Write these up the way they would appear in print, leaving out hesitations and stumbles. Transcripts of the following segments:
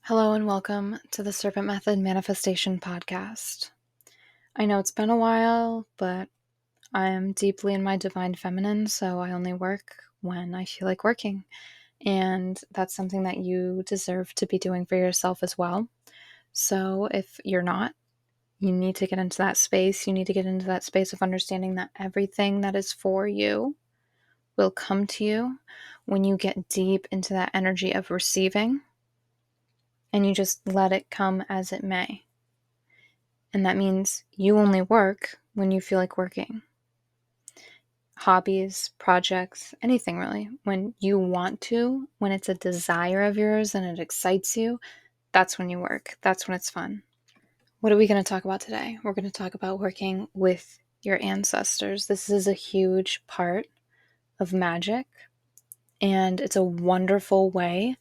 Hello and welcome to the Serpent Method Manifestation Podcast. I know it's been a while, but I am deeply in my divine feminine, so I only work when I feel like working. And that's something that you deserve to be doing for yourself as well. So if you're not, you need to get into that space. You need to get into that space of understanding that everything that is for you will come to you when you get deep into that energy of receiving and you just let it come as it may. And that means you only work when you feel like working. Hobbies, projects, anything really. When you want to, when it's a desire of yours and it excites you, that's when you work. That's when it's fun. What are we going to talk about today? We're going to talk about working with your ancestors. This is a huge part of magic, and it's a wonderful way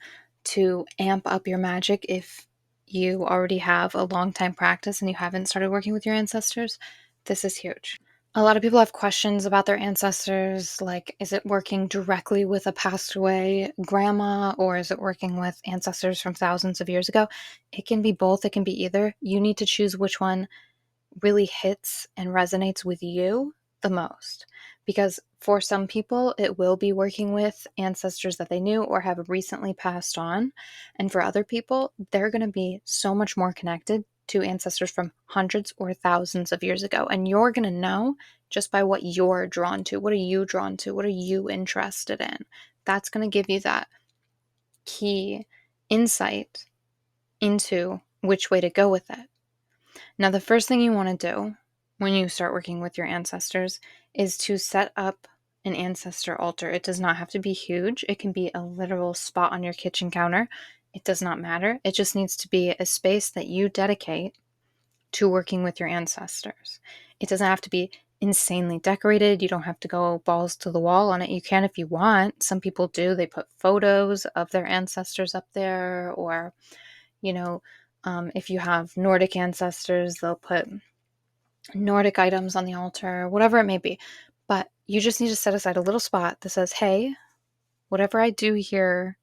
to amp up your magic if you already have a long time practice and you haven't started working with your ancestors. This is huge. A lot of people have questions about their ancestors, like, is it working directly with a passed away grandma, or is it working with ancestors from thousands of years ago? It can be both, it can be either. You need to choose which one really hits and resonates with you the most. Because for some people, it will be working with ancestors that they knew or have recently passed on. And for other people, they're going to be so much more connected to ancestors from hundreds or thousands of years ago. And you're going to know just by what you're drawn to. What are you drawn to? What are you interested in? That's going to give you that key insight into which way to go with it. Now, the first thing you want to do when you start working with your ancestors is to set up an ancestor altar. It does not have to be huge. It can be a literal spot on your kitchen counter. It does not matter. It just needs to be a space that you dedicate to working with your ancestors. It doesn't have to be insanely decorated. You don't have to go balls to the wall on it. You can if you want. Some people do. They put photos of their ancestors up there, or, if you have Nordic ancestors, they'll put Nordic items on the altar, whatever it may be. But you just need to set aside a little spot that says, hey, whatever I do here,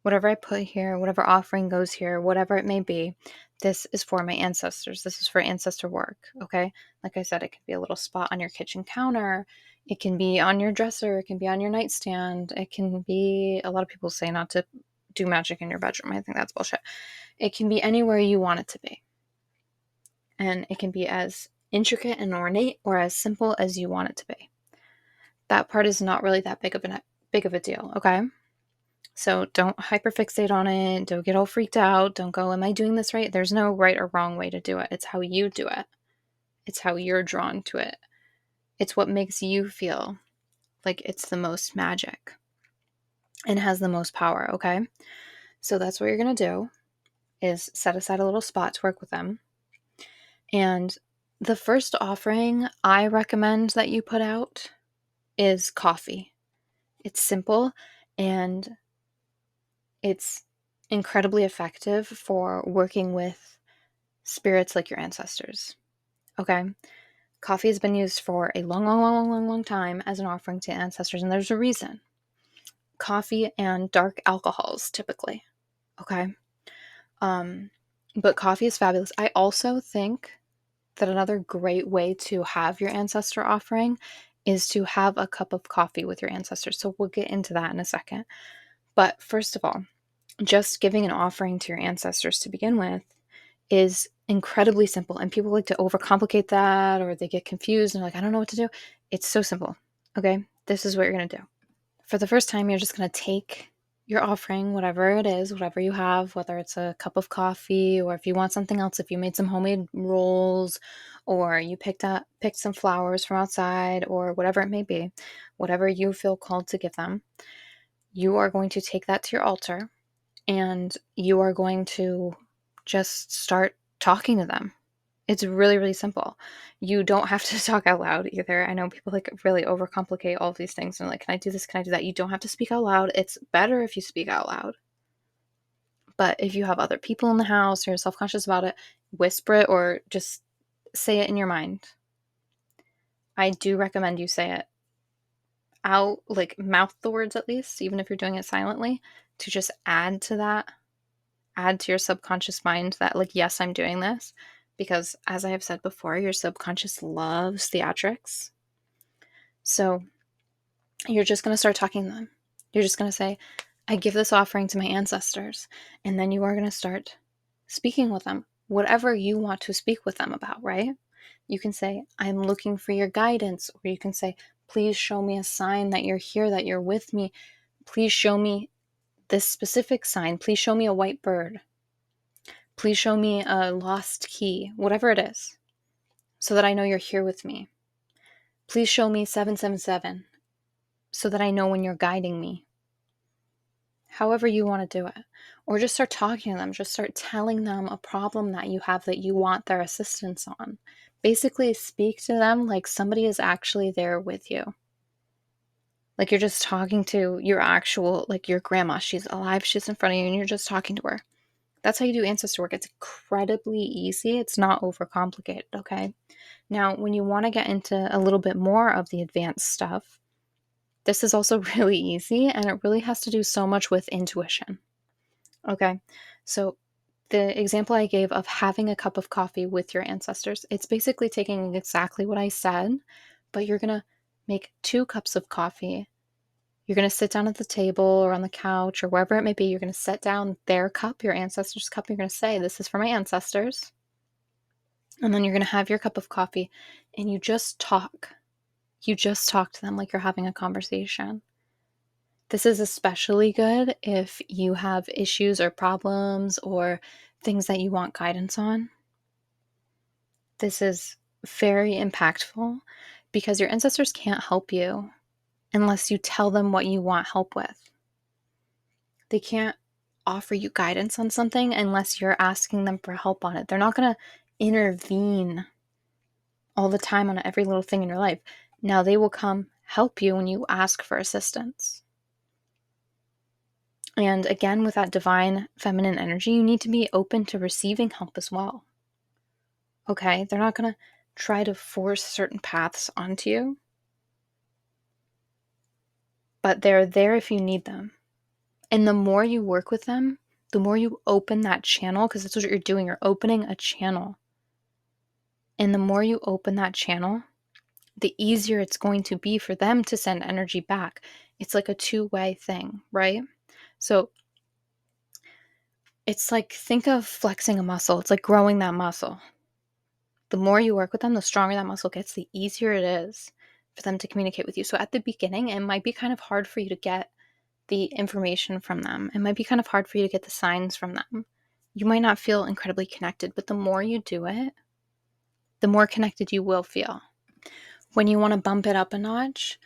whatever I put here, whatever offering goes here, whatever it may be, this is for my ancestors. This is for ancestor work, okay? Like I said, it could be a little spot on your kitchen counter. It can be on your dresser. It can be on your nightstand. It can be, a lot of people say not to do magic in your bedroom. I think that's bullshit. It can be anywhere you want it to be. And it can be as intricate and ornate or as simple as you want it to be. That part is not really that big of a deal, okay? So don't hyperfixate on it. Don't get all freaked out. Don't go, am I doing this right? There's no right or wrong way to do it. It's how you do it. It's how you're drawn to it. It's what makes you feel like it's the most magic and has the most power, okay? So that's what you're going to do, is set aside a little spot to work with them. And the first offering I recommend that you put out is coffee. It's simple and it's incredibly effective for working with spirits like your ancestors. Okay? Coffee has been used for a long time as an offering to ancestors, and there's a reason. Coffee and dark alcohols, typically. Okay? But coffee is fabulous. I also think that another great way to have your ancestor offering is to have a cup of coffee with your ancestors. So we'll get into that in a second. But first of all, just giving an offering to your ancestors to begin with is incredibly simple. And people like to overcomplicate that, or they get confused and they're like, I don't know what to do. It's so simple. Okay. This is what you're going to do. For the first time, you're just going to take your offering, whatever it is, whatever you have, whether it's a cup of coffee, or if you want something else, if you made some homemade rolls, or you picked some flowers from outside, or whatever it may be, whatever you feel called to give them, you are going to take that to your altar and you are going to just start talking to them. It's really, really simple. You don't have to talk out loud either. I know people like really overcomplicate all of these things and like, can I do this? Can I do that? You don't have to speak out loud. It's better if you speak out loud. But if you have other people in the house or you're self-conscious about it, whisper it or just say it in your mind. I do recommend you say it out, like mouth the words at least, even if you're doing it silently, to just add to that add to your subconscious mind that, like, yes, I'm doing this. Because as I have said before, your subconscious loves theatrics. So you're just going to start talking to them. You're just going to say, I give this offering to my ancestors. And then you are going to start speaking with them, whatever you want to speak with them about, right? You can say, I'm looking for your guidance. Or you can say, please show me a sign that you're here, that you're with me. Please show me this specific sign. Please show me a white bird. Please show me a lost key, whatever it is, so that I know you're here with me. Please show me 777 so that I know when you're guiding me. However you want to do it. Or just start talking to them. Just start telling them a problem that you have that you want their assistance on. Basically, speak to them like somebody is actually there with you. Like you're just talking to your actual, like your grandma. She's alive, she's in front of you, and you're just talking to her. That's how you do ancestor work. It's incredibly easy. It's not overcomplicated, okay? Now, when you want to get into a little bit more of the advanced stuff, this is also really easy, and it really has to do so much with intuition. Okay, so the example I gave of having a cup of coffee with your ancestors, it's basically taking exactly what I said, but you're going to make 2 cups of coffee. You're going to sit down at the table or on the couch or wherever it may be. You're going to set down their cup, your ancestors' cup. You're going to say, this is for my ancestors. And then you're going to have your cup of coffee and you just talk. You just talk to them like you're having a conversation. This is especially good if you have issues or problems or things that you want guidance on. This is very impactful because your ancestors can't help you unless you tell them what you want help with. They can't offer you guidance on something unless you're asking them for help on it. They're not going to intervene all the time on every little thing in your life. Now, they will come help you when you ask for assistance. And again, with that divine feminine energy, you need to be open to receiving help as well. Okay? They're not going to try to force certain paths onto you, but they're there if you need them. And the more you work with them, the more you open that channel, because that's what you're doing. You're opening a channel. And the more you open that channel, the easier it's going to be for them to send energy back. It's like a two-way thing, right? So it's like, think of flexing a muscle. It's like growing that muscle. The more you work with them, the stronger that muscle gets, the easier it is for them to communicate with you. So at the beginning, it might be kind of hard for you to get the information from them. It might be kind of hard for you to get the signs from them. You might not feel incredibly connected, but the more you do it, the more connected you will feel. When you want to bump it up a notch,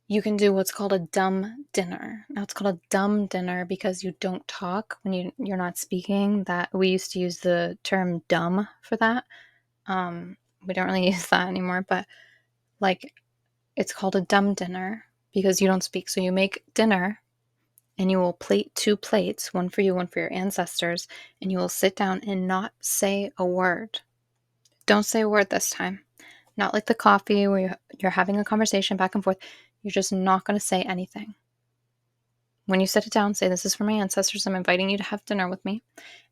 you can do what's called a dumb dinner. Now, it's called a dumb dinner because you don't talk when you're not speaking. That we used to use the term dumb for that. We don't really use that anymore, but like it's called a dumb dinner because you don't speak. So you make dinner and you will plate 2 plates, one for you, one for your ancestors, and you will sit down and not say a word. Don't say a word this time. Not like the coffee where you're having a conversation back and forth. You're just not going to say anything. When you sit it down, say, this is for my ancestors. I'm inviting you to have dinner with me.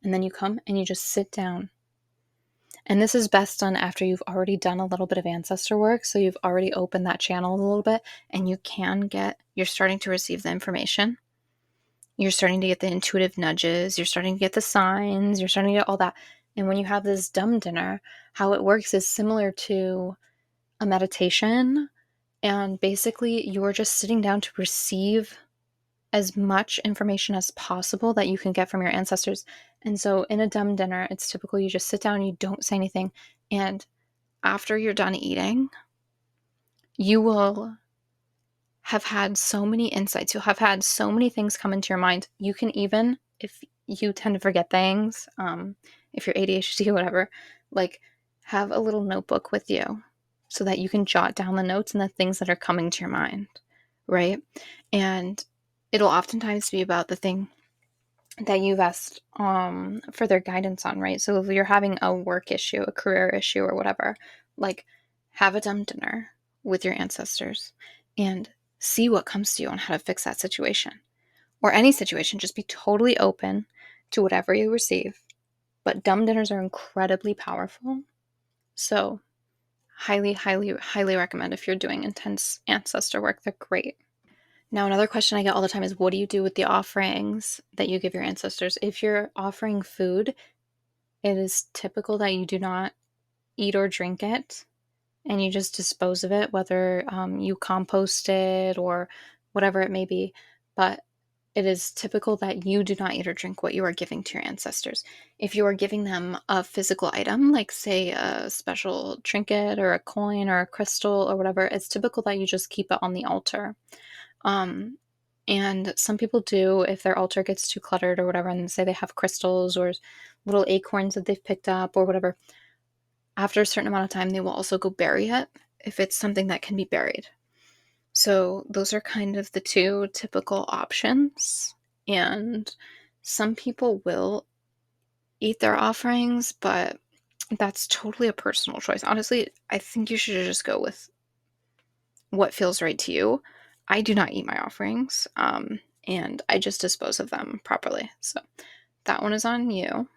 And then you come and you just sit down. And this is best done after you've already done a little bit of ancestor work. So you've already opened that channel a little bit and you're starting to receive the information. You're starting to get the intuitive nudges. You're starting to get the signs. You're starting to get all that. And when you have this dumb dinner, how it works is similar to a meditation. And basically, you're just sitting down to receive as much information as possible that you can get from your ancestors. And so in a dumb dinner, it's typical you just sit down, you don't say anything. And after you're done eating, you will have had so many insights. You'll have had so many things come into your mind. You can even, if you tend to forget things, if you're ADHD or whatever, like have a little notebook with you so that you can jot down the notes and the things that are coming to your mind, right? And it'll oftentimes be about the thing that you've asked for their guidance on, right? So if you're having a work issue, a career issue, or whatever, like have a dumb dinner with your ancestors and see what comes to you on how to fix that situation. Or any situation, just be totally open to whatever you receive. But dumb dinners are incredibly powerful. So highly, highly, highly recommend if you're doing intense ancestor work. They're great. Now, another question I get all the time is, what do you do with the offerings that you give your ancestors? If you're offering food, it is typical that you do not eat or drink it and you just dispose of it, whether you compost it or whatever it may be. But it is typical that you do not eat or drink what you are giving to your ancestors. If you are giving them a physical item, like say a special trinket or a coin or a crystal or whatever, it's typical that you just keep it on the altar. And some people do, if their altar gets too cluttered or whatever, and say they have crystals or little acorns that they've picked up or whatever, after a certain amount of time, they will also go bury it if it's something that can be buried. So those are kind of the two typical options. And some people will eat their offerings, but that's totally a personal choice. Honestly, I think you should just go with what feels right to you. I do not eat my offerings, and I just dispose of them properly. So that one is on you.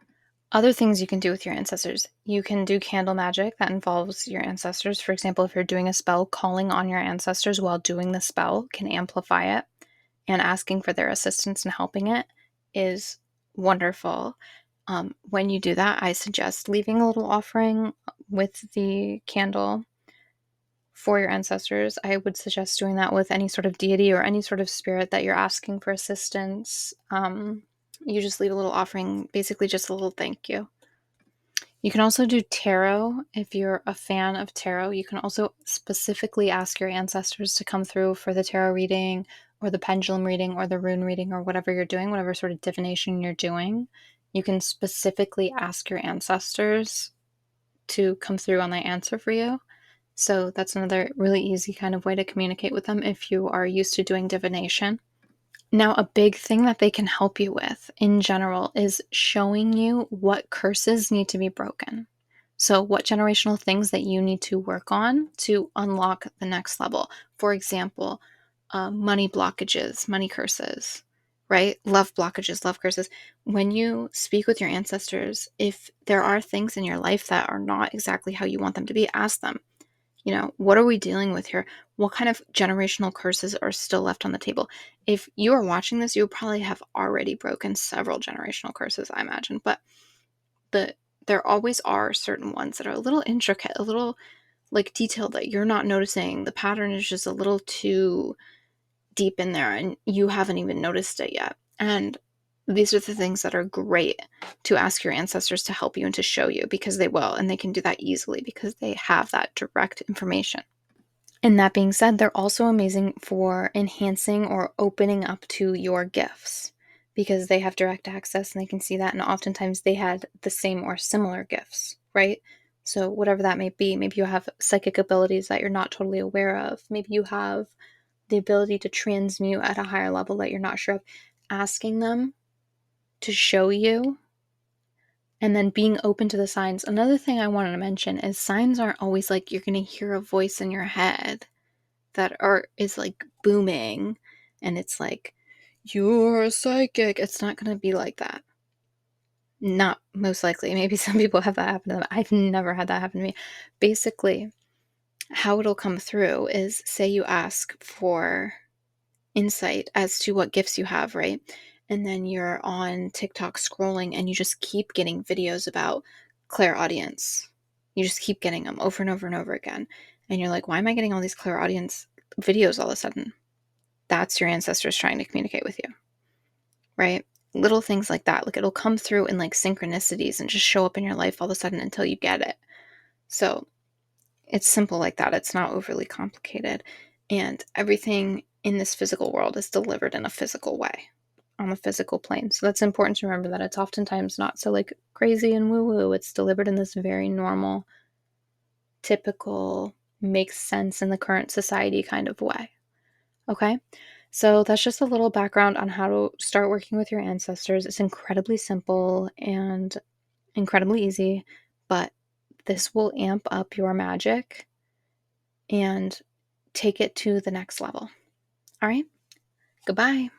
Other things you can do with your ancestors. You can do candle magic that involves your ancestors. For example, if you're doing a spell, calling on your ancestors while doing the spell can amplify it, and asking for their assistance and helping it is wonderful. When you do that, I suggest leaving a little offering with the candle for your ancestors. I would suggest doing that with any sort of deity or any sort of spirit that you're asking for assistance. You just leave a little offering, basically just a little thank you. You can also do tarot if you're a fan of tarot. You can also specifically ask your ancestors to come through for the tarot reading or the pendulum reading or the rune reading or whatever you're doing, whatever sort of divination you're doing. You can specifically ask your ancestors to come through on that answer for you. So that's another really easy kind of way to communicate with them if you are used to doing divination. Now, a big thing that they can help you with in general is showing you what curses need to be broken. So, what generational things that you need to work on to unlock the next level. For example, money blockages, money curses, right? Love blockages, love curses. When you speak with your ancestors, if there are things in your life that are not exactly how you want them to be, ask them, what are we dealing with here? What kind of generational curses are still left on the table? If you are watching this, you probably have already broken several generational curses, I imagine. But there always are certain ones that are a little intricate, a little like detailed that you're not noticing. The pattern is just a little too deep in there and you haven't even noticed it yet. And these are the things that are great to ask your ancestors to help you and to show you, because they will, and they can do that easily because they have that direct information. And that being said, they're also amazing for enhancing or opening up to your gifts because they have direct access and they can see that. And oftentimes they had the same or similar gifts, right? So, whatever that may be, maybe you have psychic abilities that you're not totally aware of. Maybe you have the ability to transmute at a higher level that you're not sure of. Asking them to show you and then being open to the signs. Another thing I wanted to mention is signs aren't always like you're going to hear a voice in your head that is like booming and it's like, you're psychic. It's not going to be like that. Not most likely. Maybe some people have that happen to them. I've never had that happen to me. Basically, how it'll come through is, say you ask for insight as to what gifts you have, right? And then you're on TikTok scrolling and you just keep getting videos about clairaudience. You just keep getting them over and over and over again. And you're like, why am I getting all these clairaudience videos all of a sudden? That's your ancestors trying to communicate with you, right? Little things like that. Like it'll come through in like synchronicities and just show up in your life all of a sudden until you get it. So it's simple like that. It's not overly complicated. And everything in this physical world is delivered in a physical way on the physical plane. So that's important to remember, that it's oftentimes not so like crazy and woo-woo. It's delivered in this very normal, typical, makes sense in the current society kind of way. Okay? So that's just a little background on how to start working with your ancestors. It's incredibly simple and incredibly easy, but this will amp up your magic and take it to the next level. All right? Goodbye.